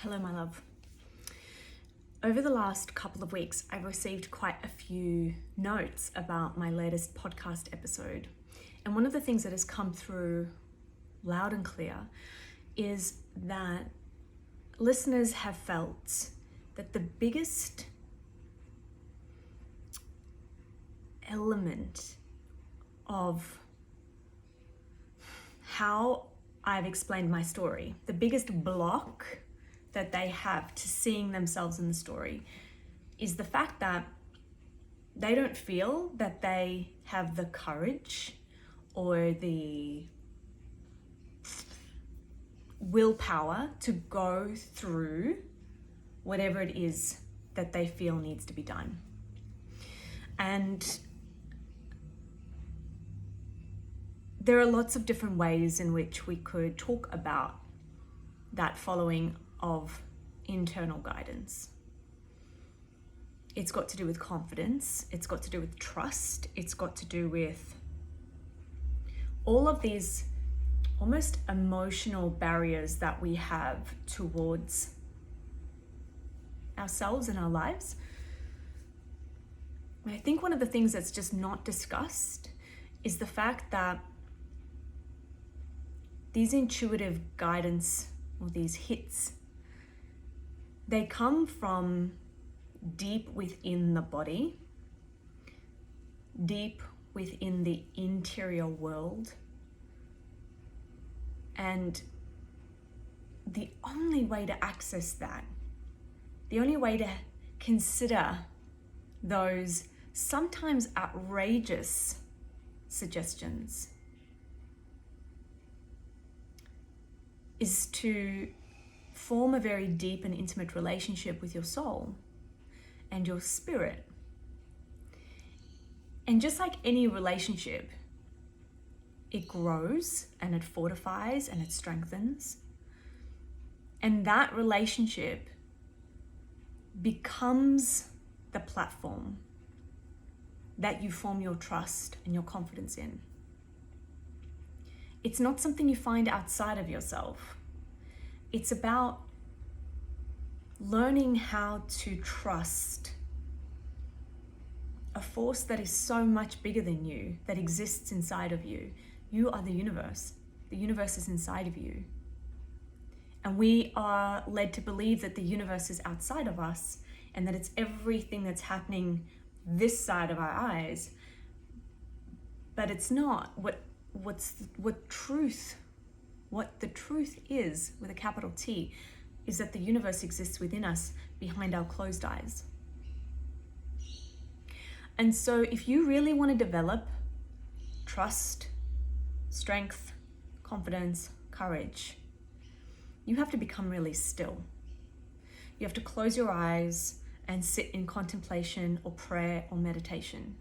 Hello, my love. Over the last couple of weeks, I've received quite a few notes about my latest podcast episode. And one of the things that has come through loud and clear is that listeners have felt that the biggest element of how I've explained my story, the biggest block that they have to seeing themselves in the story, is the fact that they don't feel that they have the courage or the willpower to go through whatever it is that they feel needs to be done. And there are lots of different ways in which we could talk about that following of internal guidance. It's got to do with confidence, it's got to do with trust, it's got to do with all of these almost emotional barriers that we have towards ourselves and our lives. I think one of the things that's just not discussed is the fact that these intuitive guidance or these hits, they come from deep within the body, deep within the interior world. And the only way to access that, the only way to consider those sometimes outrageous suggestions, is to form a very deep and intimate relationship with your soul and your spirit. And just like any relationship, it grows and it fortifies and it strengthens. And that relationship becomes the platform that you form your trust and your confidence in. It's not something you find outside of yourself. It's about learning how to trust a force that is so much bigger than you, that exists inside of you. You are the universe. The universe is inside of you. And we are led to believe that the universe is outside of us and that it's everything that's happening this side of our eyes. But it's not. What the truth is, with a capital T, is that the universe exists within us, behind our closed eyes. And so if you really want to develop trust, strength, confidence, courage, you have to become really still. You have to close your eyes and sit in contemplation or prayer or meditation.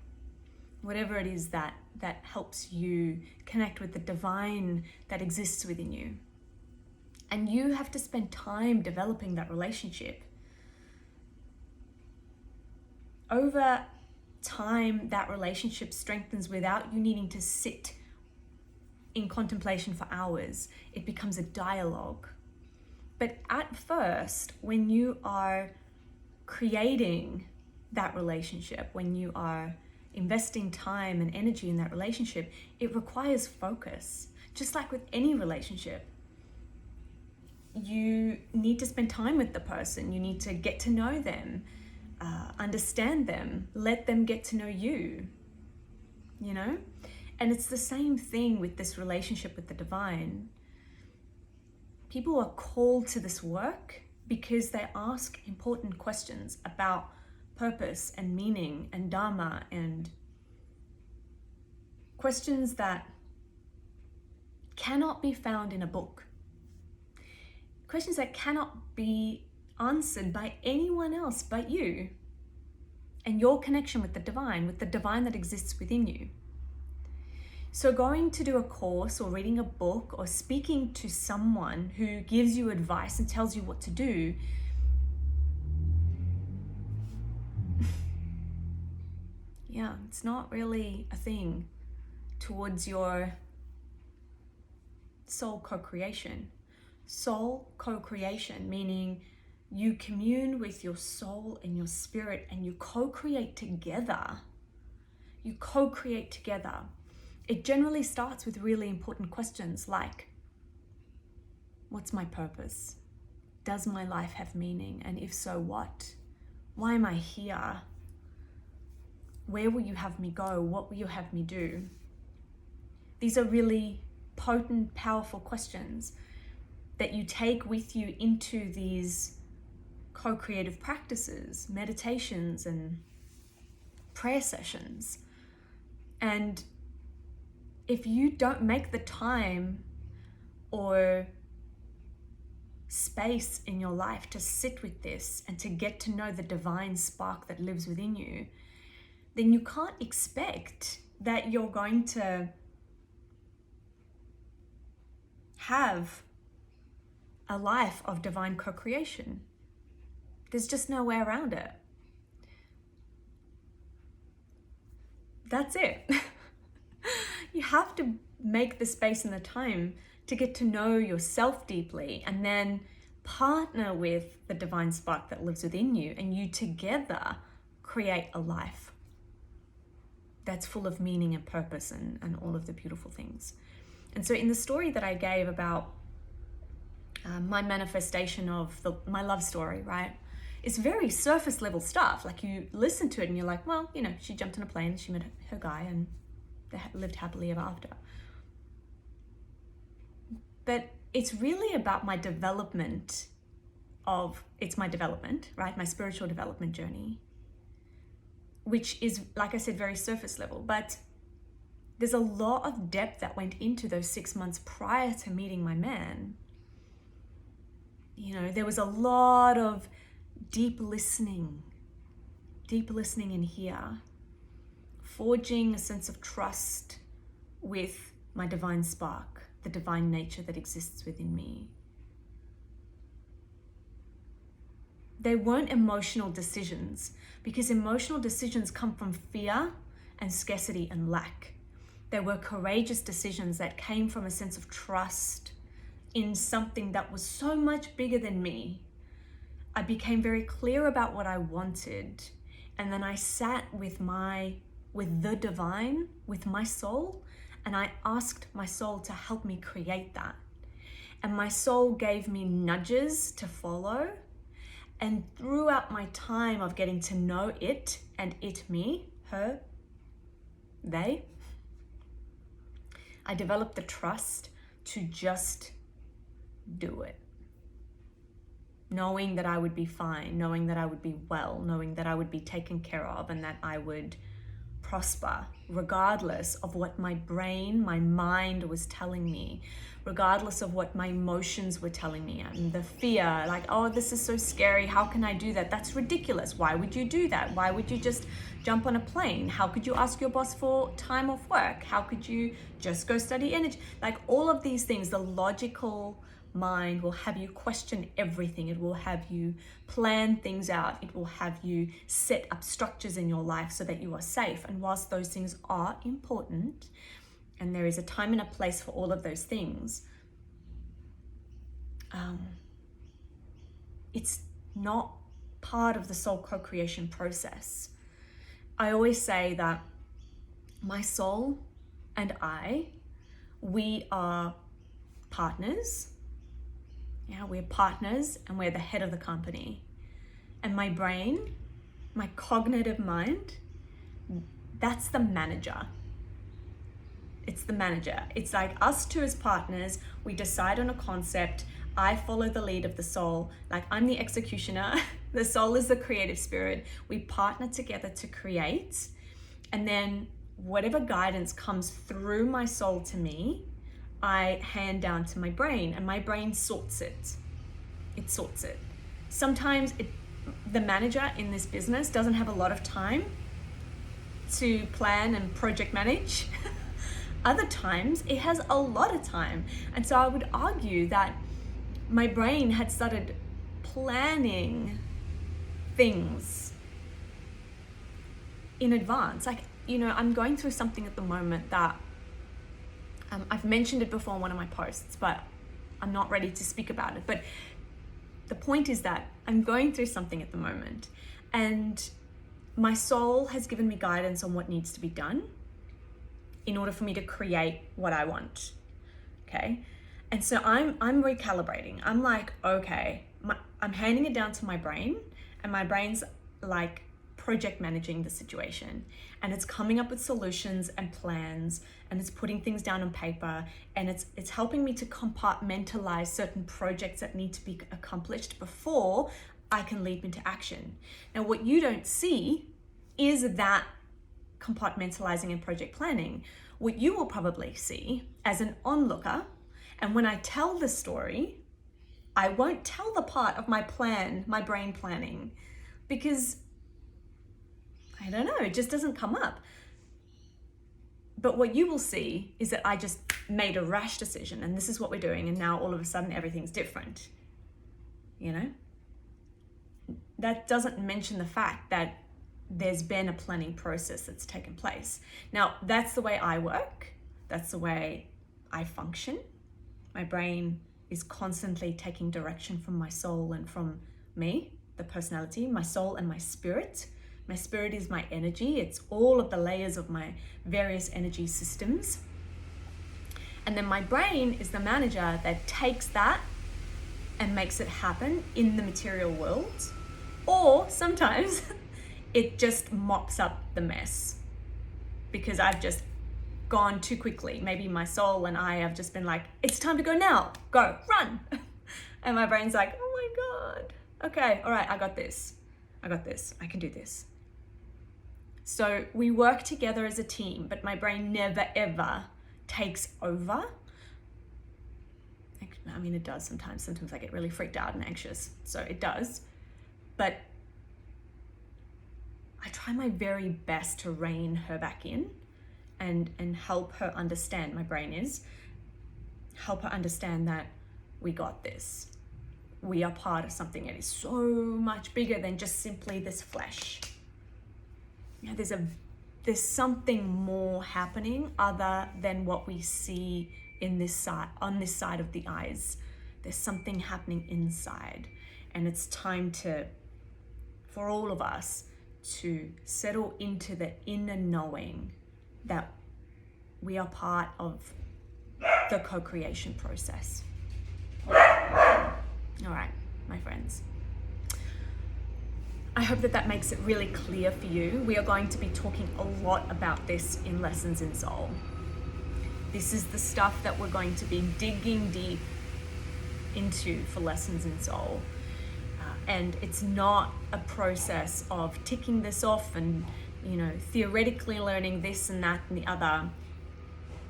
Whatever it is that helps you connect with the divine that exists within you. And you have to spend time developing that relationship. Over time, that relationship strengthens without you needing to sit in contemplation for hours. It becomes a dialogue. But at first, when you are creating that relationship, when you are investing time and energy in that relationship, it requires focus. Just like with any relationship, you need to spend time with the person. You need to get to know them, understand them, let them get to know you, you know? And it's the same thing with this relationship with the divine. People are called to this work because they ask important questions about purpose and meaning and dharma, and questions that cannot be found in a book. Questions that cannot be answered by anyone else but you and your connection with the divine that exists within you. So going to do a course or reading a book or speaking to someone who gives you advice and tells you what to do, yeah, it's not really a thing towards your soul co-creation. soul co-creation, meaning you commune with your soul and your spirit and you co-create together. You co-create together. It generally starts with really important questions like, what's my purpose? Does my life have meaning? And if so, what? Why am I here? Where will you have me go? What will you have me do? These are really potent, powerful questions that you take with you into these co-creative practices, meditations, and prayer sessions. And if you don't make the time or space in your life to sit with this and to get to know the divine spark that lives within you, then you can't expect that you're going to have a life of divine co-creation. There's just no way around it. That's it. You have to make the space and the time to get to know yourself deeply and then partner with the divine spark that lives within you, and you together create a life that's full of meaning and purpose and all of the beautiful things. And so in the story that I gave about my manifestation of my love story, right? It's very surface level stuff. Like, you listen to it and you're like, well, you know, she jumped on a plane, she met her guy, and they lived happily ever after. But it's really about my development right? My spiritual development journey, which is, like I said, very surface level. But there's a lot of depth that went into those 6 months prior to meeting my man. You know, there was a lot of deep listening in here, forging a sense of trust with my divine spark, the divine nature that exists within me. They weren't emotional decisions, because emotional decisions come from fear and scarcity and lack. They were courageous decisions that came from a sense of trust in something that was so much bigger than me. I became very clear about what I wanted, and then I sat with the divine, with my soul, and I asked my soul to help me create that. And my soul gave me nudges to follow. And throughout my time of getting to know it and it, me, her, they, I developed the trust to just do it. Knowing that I would be fine, knowing that I would be well, knowing that I would be taken care of, and that I would prosper regardless of what my brain, my mind was telling me, regardless of what my emotions were telling me, and the fear, like, oh, this is so scary, how can I do that? That's ridiculous. Why would you do that? Why would you just jump on a plane? How could you ask your boss for time off work? How could you just go study energy? Like, all of these things, the logical mind will have you question everything. It will have you plan things out. It will have you set up structures in your life so that you are safe. And whilst those things are important, and there is a time and a place for all of those things, it's not part of the soul co-creation process. I always say that my soul and we are partners. Yeah, we're partners, and we're the head of the company. And my brain, my cognitive mind, that's the manager. It's the manager. It's like us two as partners, we decide on a concept. I follow the lead of the soul. Like, I'm the executioner. The soul is the creative spirit. We partner together to create. And then whatever guidance comes through my soul to me, I hand down to my brain, and my brain sorts it. It sorts it. Sometimes the manager in this business doesn't have a lot of time to plan and project manage. Other times it has a lot of time. And so I would argue that my brain had started planning things in advance. Like, you know, I'm going through something at the moment that I've mentioned it before in one of my posts, but I'm not ready to speak about it. But the point is that I'm going through something at the moment, and my soul has given me guidance on what needs to be done in order for me to create what I want. Okay. And so I'm recalibrating. I'm like, okay, I'm handing it down to my brain, and my brain's like project managing the situation, and it's coming up with solutions and plans, and it's putting things down on paper, and it's helping me to compartmentalize certain projects that need to be accomplished before I can leap into action. Now, what you don't see is that compartmentalizing and project planning. What you will probably see as an onlooker, and when I tell the story, I won't tell the part of my plan, my brain planning, because I don't know, it just doesn't come up. But what you will see is that I just made a rash decision, and this is what we're doing, and now all of a sudden everything's different. You know? That doesn't mention the fact that there's been a planning process that's taken place. Now, that's the way I work. That's the way I function. My brain is constantly taking direction from my soul and from me, the personality, my soul and my spirit. My spirit is my energy. It's all of the layers of my various energy systems. And then my brain is the manager that takes that and makes it happen in the material world. Or sometimes it just mops up the mess because I've just gone too quickly. Maybe my soul and I have just been like, it's time to go now, go, run. And my brain's like, oh my God, okay, all right, I got this, I can do this. So we work together as a team, but my brain never ever takes over. I mean, it does sometimes. Sometimes I get really freaked out and anxious, so it does. But I try my very best to rein her back in and help her understand, my brain is, help her understand that we got this. We are part of something that is so much bigger than just simply this flesh. You know, there's something more happening other than what we see in this side, on this side of the eyes. There's something happening inside, and it's time for all of us to settle into the inner knowing that we are part of the co-creation process. All right, my friends. I hope that makes it really clear for you. We are going to be talking a lot about this in Lessons in Soul. This is the stuff that we're going to be digging deep into for Lessons in Soul. And it's not a process of ticking this off and, you know, theoretically learning this and that and the other.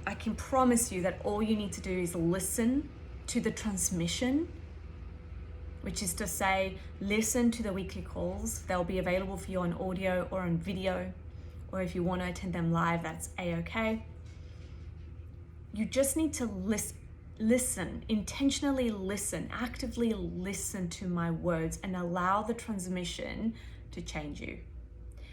I can promise you that all you need to do is listen to the transmission, which is to say, listen to the weekly calls. They'll be available for you on audio or on video, or if you want to attend them live, that's a-okay. You just need to listen, intentionally listen, actively listen to my words and allow the transmission to change you.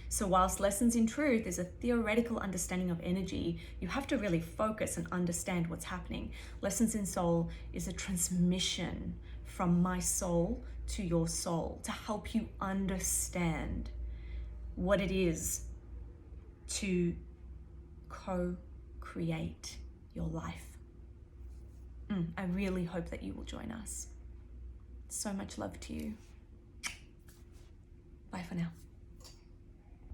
So whilst Lessons in Truth is a theoretical understanding of energy, you have to really focus and understand what's happening. Lessons in Soul is a transmission from my soul to your soul to help you understand what it is to co-create your life. I really hope that you will join us. So much love to you. Bye for now.